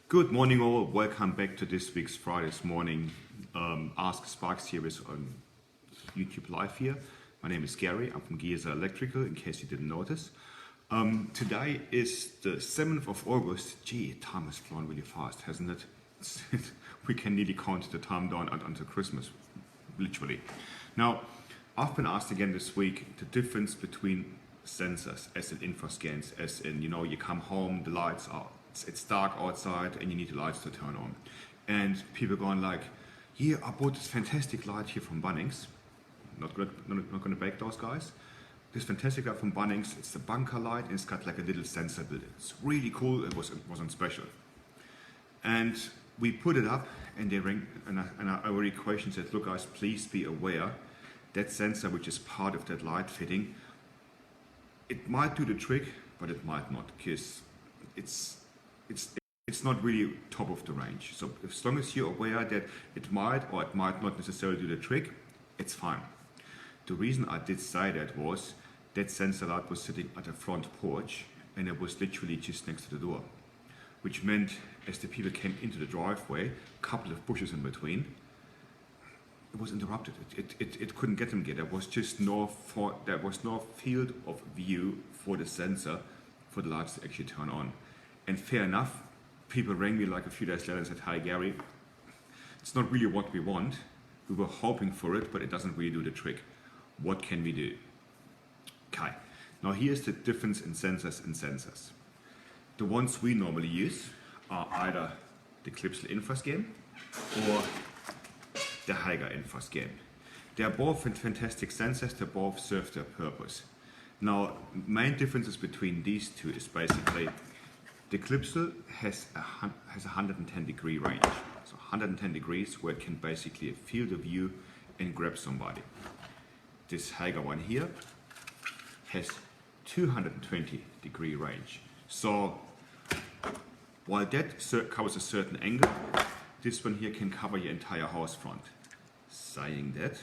Good morning all, welcome back to this week's Friday's morning Ask Spark series on YouTube Live here. My name is Garry, I'm from GESA Electrical, in case you didn't notice. Today is the 7th of August. Gee, time has flown really fast, hasn't it? We can nearly count the time down until Christmas, literally. Now, I've been asked again this week the difference between sensors, as in infrascans, as in, you come home, the lights are, it's dark outside and you need the lights to turn on. And people going like, yeah, I bought this fantastic light here from Bunnings. Not gonna bake those guys. This fantastic light from Bunnings, it's a bunker light and it's got like a little sensor built in. It's really cool, it wasn't special. And we put it up and they rang, and I already questioned, said, look guys, please be aware that sensor, which is part of that light fitting, it might do the trick, but it might not, because it's not really top of the range. So as long as you're aware that it might or it might not necessarily do the trick, it's fine. The reason I did say that was that sensor light was sitting at the front porch and it was literally just next to the door, which meant as the people came into the driveway, a couple of bushes in between, it was interrupted. It couldn't get them there. There was no field of view for the sensor for the lights to actually turn on. And fair enough, people rang me like a few days later and said, hi Gary, it's not really what we want. We were hoping for it, but it doesn't really do the trick. What can we do? Okay, now here's the difference in sensors and sensors. The ones we normally use are either the Clipsal infrascan or the Haiger infrascan. They're both fantastic sensors, they both serve their purpose. Now, main differences between these two is basically the Clipsal has a 110 degree range. So 110 degrees where it can basically field of view and grab somebody. This Haiger one here has 220 degree range. So while that covers a certain angle, this one here can cover your entire house front. Saying that,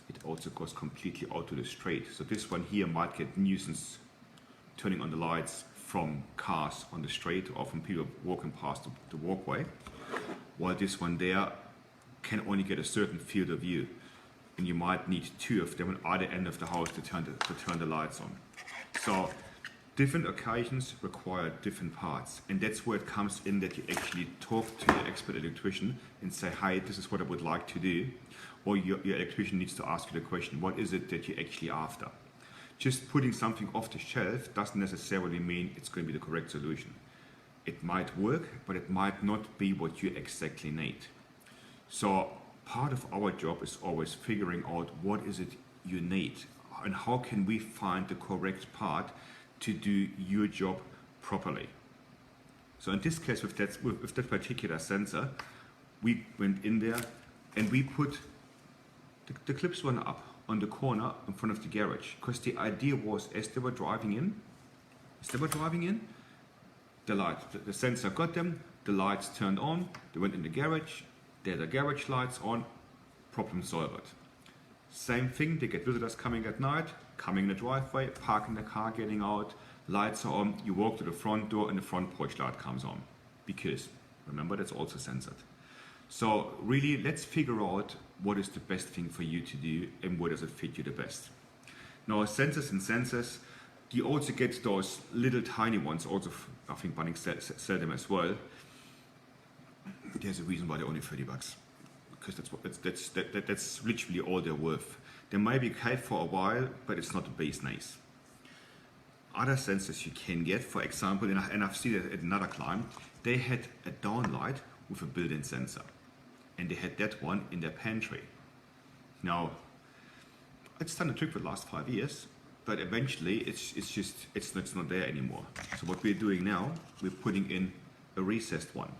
it also goes completely out to the straight. So this one here might get nuisance turning on the lights from cars on the street or from people walking past the walkway, while this one there can only get a certain field of view. And you might need two of them at either end of the house to turn the lights on. So different occasions require different parts, and that's where it comes in that you actually talk to your expert electrician and say, hi, this is what I would like to do, or your electrician needs to ask you the question, what is it that you're actually after? Just putting something off the shelf doesn't necessarily mean it's going to be the correct solution. It might work, but it might not be what you exactly need. So part of our job is always figuring out what is it you need and how can we find the correct part to do your job properly. So in this case, with that particular sensor, we went in there and we put the clips one up on the corner in front of the garage, because the idea was as they were driving in, the sensor got them, the lights turned on, they went in the garage, they had the garage lights on, problem solved. Same thing, they get visitors coming at night, coming in the driveway, parking the car, getting out, lights are on, you walk to the front door and the front porch light comes on. Because, remember, that's also censored. So really, let's figure out what is the best thing for you to do and where does it fit you the best. Now, sensors, you also get those little tiny ones, also I think Bunnings sell them as well. There's a reason why they're only $30, because that's literally all they're worth. They may be okay for a while, but it's not the base nice. Other sensors you can get, for example, and I've seen it at another client, they had a downlight with a built-in sensor, and they had that one in their pantry. Now, it's done the trick for the last 5 years, but eventually it's not there anymore. So what we're doing now, we're putting in a recessed one.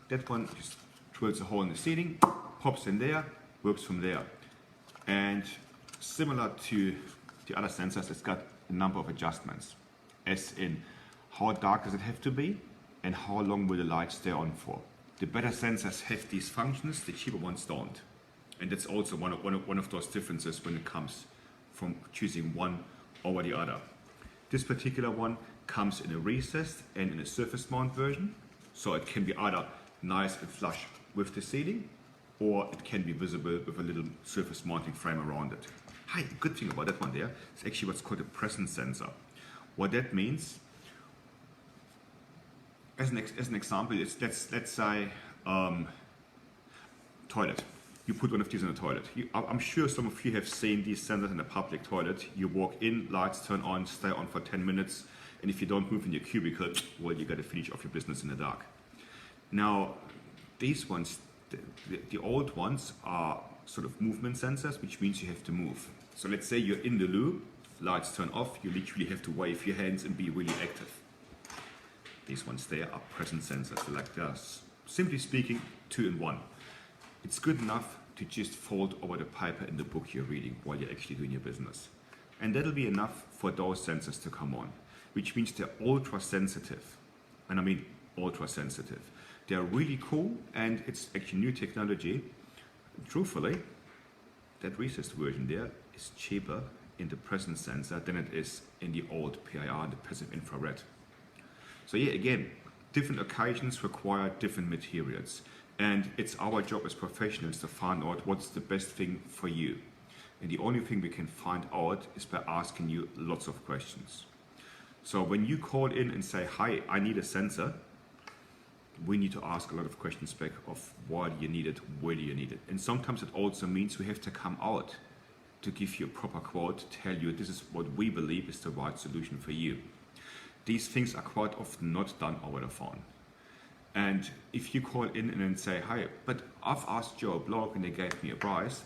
That one just drills a hole in the ceiling, pops in there, works from there. And similar to the other sensors, it's got a number of adjustments, as in how dark does it have to be and how long will the light stay on for. The better sensors have these functions, the cheaper ones don't. And that's also one of those differences when it comes from choosing one over the other. This particular one comes in a recessed and in a surface mount version. So it can be either nice and flush with the ceiling, or it can be visible with a little surface mounting frame around it. Hi, the good thing about that one there is actually what's called a presence sensor. What that means, as an example, is let's say toilet. You put one of these in a toilet. I'm sure some of you have seen these sensors in a public toilet. You walk in, lights turn on, stay on for 10 minutes, and if you don't move in your cubicle, well, you got to finish off your business in the dark. Now, these ones, the old ones are sort of movement sensors, which means you have to move. So let's say you're in the loo, lights turn off, you literally have to wave your hands and be really active. These ones there are presence sensors, they're like this. Simply speaking, 2 in 1. It's good enough to just fold over the paper in the book you're reading while you're actually doing your business. And that'll be enough for those sensors to come on, which means they're ultra sensitive. And I mean ultra sensitive. They're really cool, and it's actually new technology. Truthfully, that recessed version there is cheaper in the presence sensor than it is in the old PIR, the passive infrared. So yeah, again, different occasions require different materials. And it's our job as professionals to find out what's the best thing for you. And the only thing we can find out is by asking you lots of questions. So when you call in and say, hi, I need a sensor, we need to ask a lot of questions back of why do you need it, where do you need it. And sometimes it also means we have to come out to give you a proper quote, tell you this is what we believe is the right solution for you. These things are quite often not done over the phone. And if you call in and then say, hi, but I've asked Joe Blog and they gave me a price,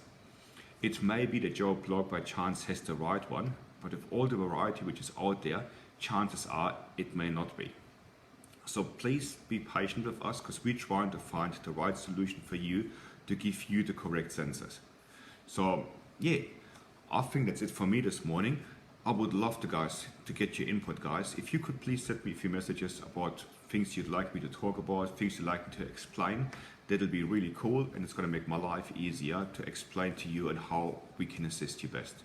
it may be that Joe Blog by chance has the right one, but of all the variety which is out there, chances are it may not be. So please be patient with us, because we're trying to find the right solution for you to give you the correct sensors. So yeah, I think that's it for me this morning. I would love to get your input, guys. If you could please send me a few messages about things you'd like me to talk about, things you'd like me to explain, that'll be really cool, and it's going to make my life easier to explain to you and how we can assist you best.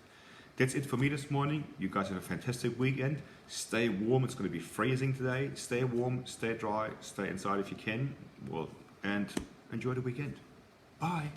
That's it for me this morning. You guys have a fantastic weekend. Stay warm. It's going to be freezing today. Stay warm, stay dry, stay inside if you can. Well, and enjoy the weekend. Bye.